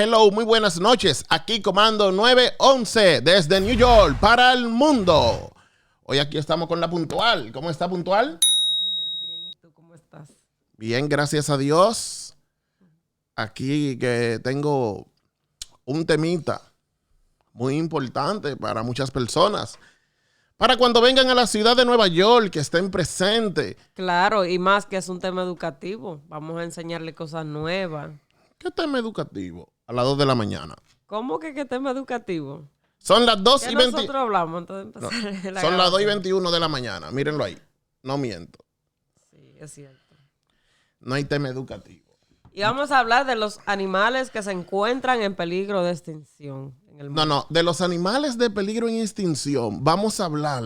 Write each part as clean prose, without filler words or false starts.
hello, muy buenas noches. Aquí Comando 911 desde New York para el mundo. Hoy aquí estamos con la Puntual. ¿Cómo está Puntual? Bien, bien. ¿Y tú cómo estás? Bien, gracias a Dios. Aquí que tengo un temita muy importante para muchas personas. Para cuando vengan a la ciudad de Nueva York, que estén presentes. Claro, y más que es un tema educativo. Vamos a enseñarle cosas nuevas. ¿Qué tema educativo? A las 2 de la mañana. ¿Cómo que qué tema educativo? Son las 2 ¿Qué y 20. nosotros hablamos antes de No, empezar la son las 2 y grabación? 21 de la mañana. Mírenlo ahí. No miento. Sí, es cierto. No hay tema educativo. Y vamos a hablar de los animales que se encuentran en peligro de extinción en el mundo. No. De los animales de peligro en extinción vamos a hablar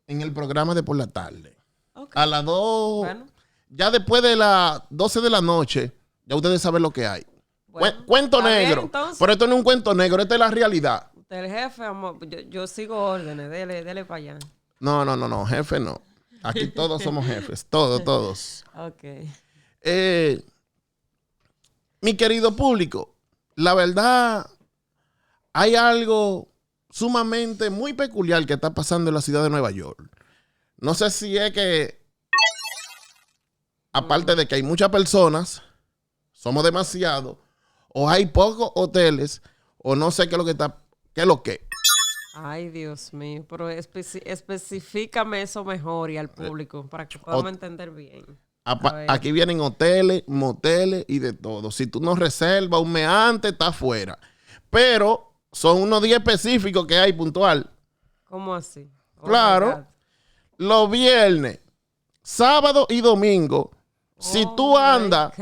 en el programa de por la tarde. Okay. A las 2. Bueno. Ya después de las 12 de la noche, ya ustedes saben lo que hay. Bueno, Cuento está bien, negro. entonces. Pero esto no es un cuento negro, esta es la realidad. Usted es el jefe, amor. Yo sigo órdenes. Dele para allá. No, jefe no. Aquí todos somos jefes, todos. Ok. Mi querido público, la verdad, hay algo sumamente muy peculiar que está pasando en la ciudad de Nueva York. No sé si es que, aparte de que hay muchas personas, somos demasiados, o hay pocos hoteles, o no sé qué es lo que está, qué es lo que. Ay, Dios mío, pero especifícame eso mejor y al público para que podamos entender bien. Aquí vienen hoteles, moteles y de todo. Si tú no reservas un mes antes, está afuera. Pero son unos días específicos que hay puntual. ¿Cómo así? Oh, Claro. Los viernes, sábado y domingo. Si tú andas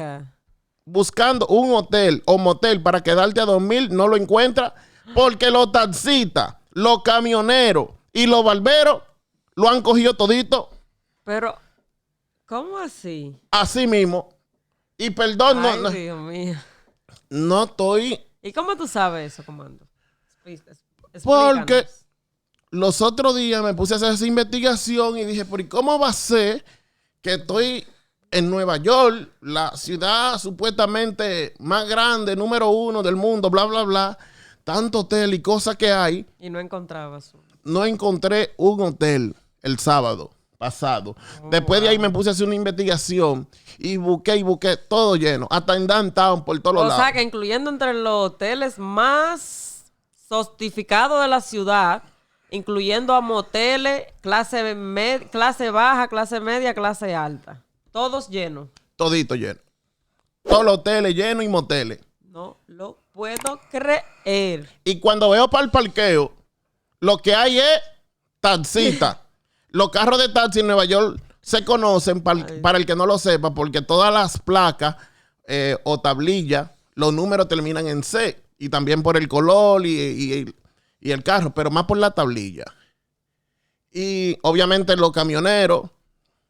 buscando un hotel o motel para quedarte a dormir, no lo encuentras porque los taxistas, los camioneros y los barberos lo han cogido todito. Pero, ¿cómo así? Así mismo. Y perdón, Ay, Dios mío. No estoy. ¿Y cómo tú sabes eso, comando? Explícanos. Porque los otros días me puse a hacer esa investigación y dije, ¿por cómo va a ser que estoy en Nueva York, la ciudad supuestamente más grande, número 1 del mundo, bla, bla, bla, tanto hotel y cosas que hay? Y no encontrabas uno. No encontré un hotel el sábado pasado. Después de ahí me puse a hacer una investigación y busqué todo lleno, hasta en downtown, por todos lados. O sea, que incluyendo entre los hoteles más sofisticados de la ciudad, incluyendo a moteles, clase baja, clase media, clase alta. Todos llenos. Todito lleno. Todos los hoteles llenos y moteles. No lo puedo creer. Y cuando veo para el parqueo, lo que hay es taxistas. Los carros de taxi en Nueva York se conocen, para el que no lo sepa, porque todas las placas o tablillas, los números terminan en C. Y también por el color y el carro, pero más por la tablilla. Y obviamente los camioneros,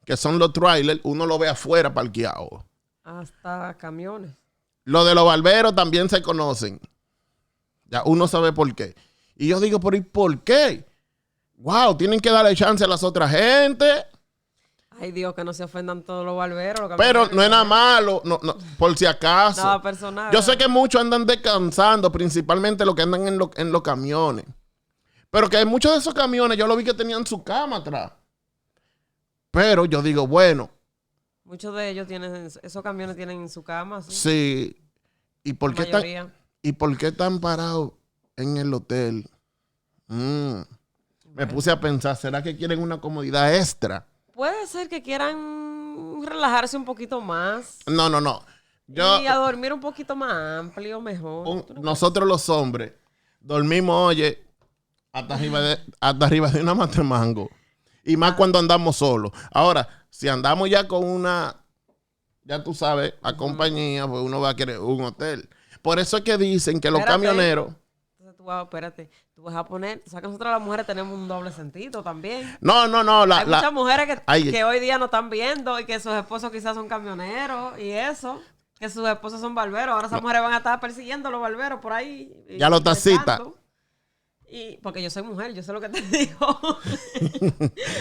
que son los trailers, uno lo ve afuera parqueado. Hasta camiones. Los de los barberos también se conocen. Ya uno sabe por qué. Y yo digo, ¿pero y por qué? Wow, tienen que darle chance a las otras gente. Ay, Dios, que no se ofendan todos los barberos. Pero no es nada malo, no, por si acaso. Nada personal. Yo sé que muchos andan descansando, principalmente los que andan en los camiones. Pero que muchos de esos camiones, yo lo vi que tenían su cama atrás. Pero yo digo, bueno. Muchos de ellos esos camiones tienen su cama. Sí. Sí. ¿Y por qué están parados en el hotel? Me puse a pensar, ¿será que quieren una comodidad extra? Puede ser que quieran relajarse un poquito más. No. Y a dormir un poquito más amplio, mejor. Nosotros los hombres dormimos, oye, hasta arriba de una matremango. Y más cuando andamos solos. Ahora, si andamos ya con una, ya tú sabes, a compañía, pues uno va a querer un hotel. Por eso es que dicen que los camioneros... Espérate, tú vas a poner... O sea, que nosotros las mujeres tenemos un doble sentido también. No. Hay muchas mujeres que hoy día no están viendo y que sus esposos quizás son camioneros y eso. Que sus esposos son barberos. Ahora esas mujeres van a estar persiguiendo a los barberos por ahí. Ya los taxistas. Y porque yo soy mujer, yo sé lo que te digo.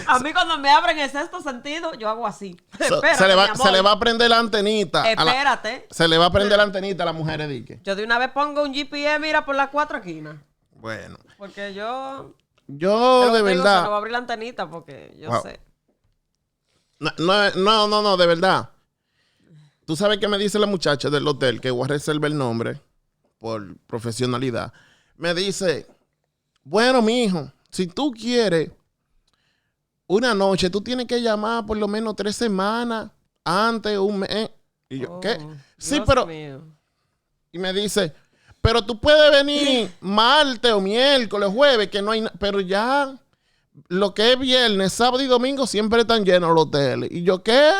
A mí cuando me abren el sexto sentido, yo hago así. Espérate, se le va a prender la antenita. Espérate. Se le va a prender la antenita a la mujer, Edique. Yo de una vez pongo un GPS, mira, por las 4 esquinas. Bueno. Porque yo de verdad. Se no va a abrir la antenita porque yo sé. No, de verdad. Tú sabes qué me dice la muchacha del hotel, que voy a reservar el nombre por profesionalidad. Me dice, bueno, mijo, si tú quieres una noche, tú tienes que llamar por lo menos 3 semanas antes, un mes. Y yo, ¿qué? Sí, Dios pero... mío. Y me dice, pero tú puedes venir martes o miércoles, jueves, que no hay nada. Pero ya, lo que es viernes, sábado y domingo, siempre están llenos los hoteles. Y yo, ¿qué?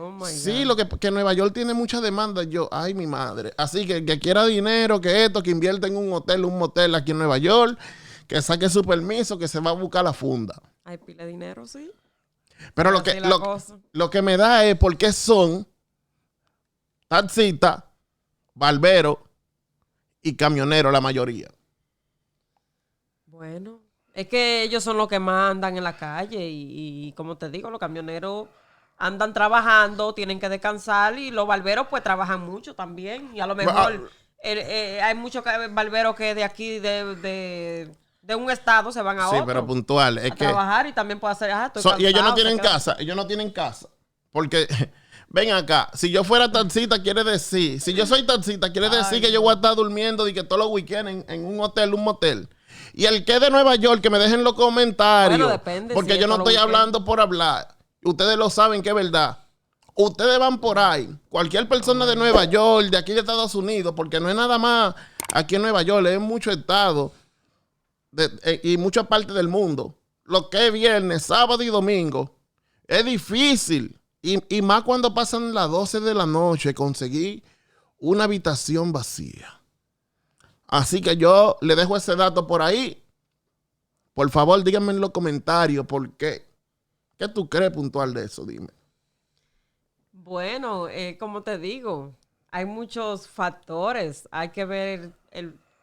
Oh my Sí, God. que Nueva York tiene mucha demanda. Yo, ay, mi madre. Así que el que quiera dinero, que esto, que invierta en un motel aquí en Nueva York, que saque su permiso, que se va a buscar la funda. Hay pila de dinero, sí. Pero Así la cosa. lo que me da es porque son taxistas, barberos y camioneros la mayoría. Bueno, es que ellos son los que más andan en la calle y como te digo, los camioneros andan trabajando, tienen que descansar y los barberos pues trabajan mucho también y a lo mejor hay muchos barberos que de aquí de un estado se van a otro. Sí, pero puntual. Es a que trabajar y también puede hacer, y ellos no tienen casa, porque ven acá, si yo fuera taxista quiere decir, si yo soy taxista quiere decir que yo voy a estar durmiendo y que todos los weekends en un hotel, un motel. Y el que es de Nueva York, que me dejen los comentarios. Bueno, depende, porque yo no estoy hablando por hablar. Ustedes lo saben que es verdad. Ustedes van por ahí. Cualquier persona de Nueva York, de aquí de Estados Unidos, porque no es nada más aquí en Nueva York, es en muchos estados y muchas partes del mundo. Lo que es viernes, sábado y domingo, es difícil. Y más cuando pasan las 12 de la noche, conseguir una habitación vacía. Así que yo le dejo ese dato por ahí. Por favor, díganme en los comentarios por qué. ¿Qué tú crees puntual de eso? Dime. Bueno, como te digo, hay muchos factores. Hay que ver,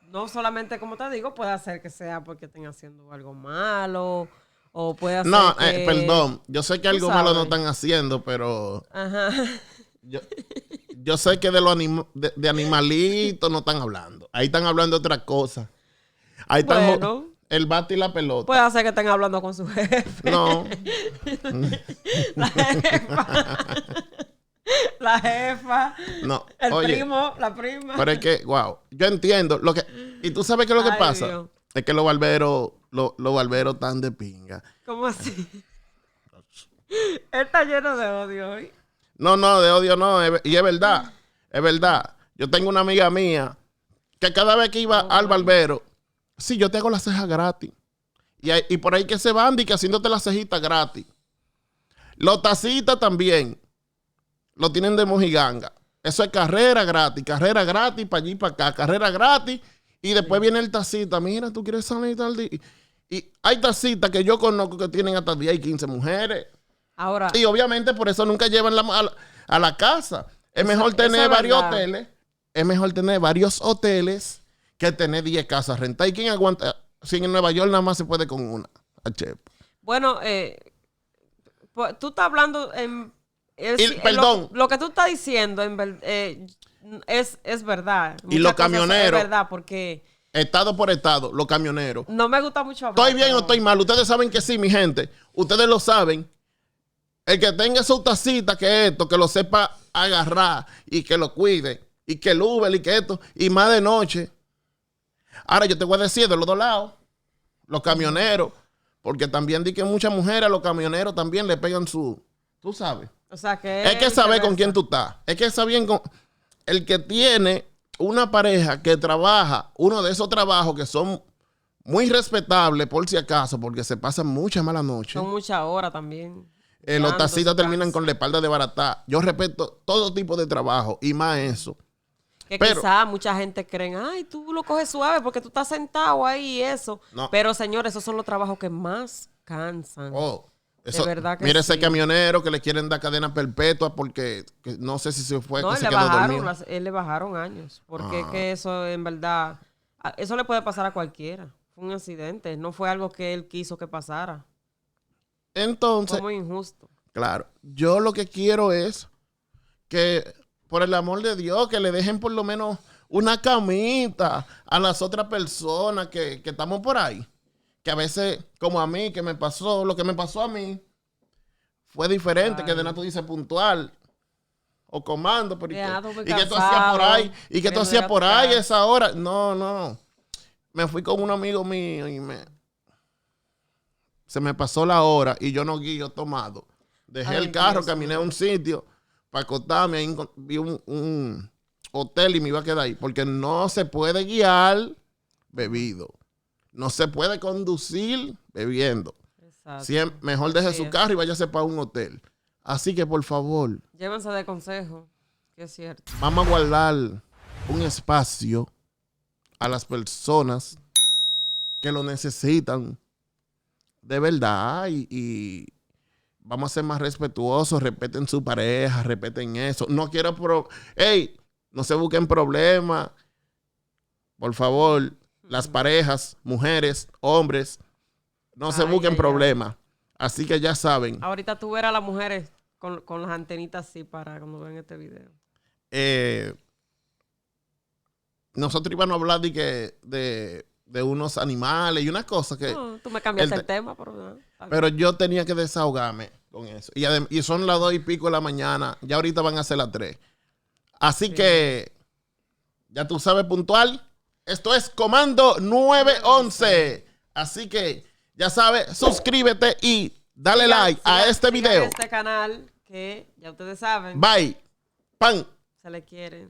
no solamente, como te digo, puede ser que sea porque estén haciendo algo malo o puede ser que... perdón. Yo sé que algo malo no están haciendo, pero... Ajá. Yo sé que de animalitos no están hablando. Ahí están hablando de otra cosa. Ahí están el bate y la pelota. Puede ser que estén hablando con su jefe. No. La jefa. La jefa. No. El primo, la prima. Pero es que, wow. Yo entiendo. Y tú sabes qué es lo que pasa. Dios. Es que los barberos están de pinga. ¿Cómo así? Él está lleno de odio hoy. No, de odio no. Y es verdad. Es verdad. Yo tengo una amiga mía que cada vez que iba al barbero, sí, yo te hago las cejas gratis. Y por ahí que se van y que haciéndote las cejitas gratis. Los tacitas también lo tienen de mojiganga. Eso es carrera gratis para allí, para acá, carrera gratis. Y después viene el tacita. Mira, tú quieres salir tal día. Y hay tacitas que yo conozco que tienen hasta 10 y 15 mujeres. Ahora. Y obviamente por eso nunca llevan a la casa. Es mejor tener varios hoteles. Es mejor tener varios hoteles que tener 10 casas rentadas. ¿Y quién aguanta? Si en Nueva York nada más se puede con una. Bueno, pues, tú estás hablando perdón. Lo que tú estás diciendo es verdad. Y los camioneros. Es verdad, porque... Estado por estado, los camioneros. No me gusta mucho hablar. ¿Estoy bien o estoy mal? Ustedes saben que sí, mi gente. Ustedes lo saben. El que tenga su tacita, que esto, que lo sepa agarrar y que lo cuide. Y que el Uber y que esto. Y más de noche. Ahora yo te voy a decir de los dos lados. Los camioneros. Porque también di que muchas mujeres a los camioneros también le pegan su... Tú sabes. O sea que... Es que saber con quién tú estás. Es que saber con... El que tiene una pareja que trabaja, uno de esos trabajos que son muy respetables por si acaso, porque se pasan muchas malas noches. Son muchas horas también. Los taxistas terminan con la espalda de barata. Yo respeto todo tipo de trabajo y más eso. Que quizás mucha gente creen, ay, tú lo coges suave porque tú estás sentado ahí y eso. No. Pero, señores, esos son los trabajos que más cansan. Eso, de verdad que mire sí. ese camionero que le quieren dar cadena perpetua porque no sé si se fue, no, que se quedó dormido. Él le bajaron años. Porque es que eso, en verdad, eso le puede pasar a cualquiera. fue un accidente, no fue algo que él quiso que pasara. Entonces, Fue muy injusto. claro, yo lo que quiero es que, por el amor de Dios, que le dejen por lo menos una camita a las otras personas que estamos por ahí. Que a veces, como a mí, que me pasó, lo que me pasó a mí fue diferente, que de nada tú dices puntual o comando, pero y que tú hacías por ahí, y que tú hacías por ahí esa hora. No. Me fui con un amigo mío y se me pasó la hora y yo no guío tomado. Dejé el carro, caminé a un sitio para acostarme, ahí vi un hotel y me iba a quedar ahí, porque no se puede guiar bebido. No se puede conducir bebiendo. Siempre, mejor deje su carro y váyase para un hotel. Así que, por favor, llévense de consejo, que es cierto. Vamos a guardar un espacio a las personas que lo necesitan de verdad y vamos a ser más respetuosos, respeten su pareja, respeten eso. No quiero no se busquen problemas. Por favor, las parejas, mujeres, hombres, no se busquen problemas. Así que ya saben. Ahorita tú verás a las mujeres con las antenitas así para cuando vean este video. Nosotros íbamos a hablar de unos animales y unas cosas que... No, tú me cambiaste el tema. Pero yo tenía que desahogarme con eso. Y son las 2:00 de la mañana. Ya ahorita van a ser las 3. Así que, ya tú sabes, puntual. Esto es Comando 911. Así que, ya sabes, suscríbete y dale like a este video. Este canal que ya ustedes saben. Bye. Pan. Se le quiere.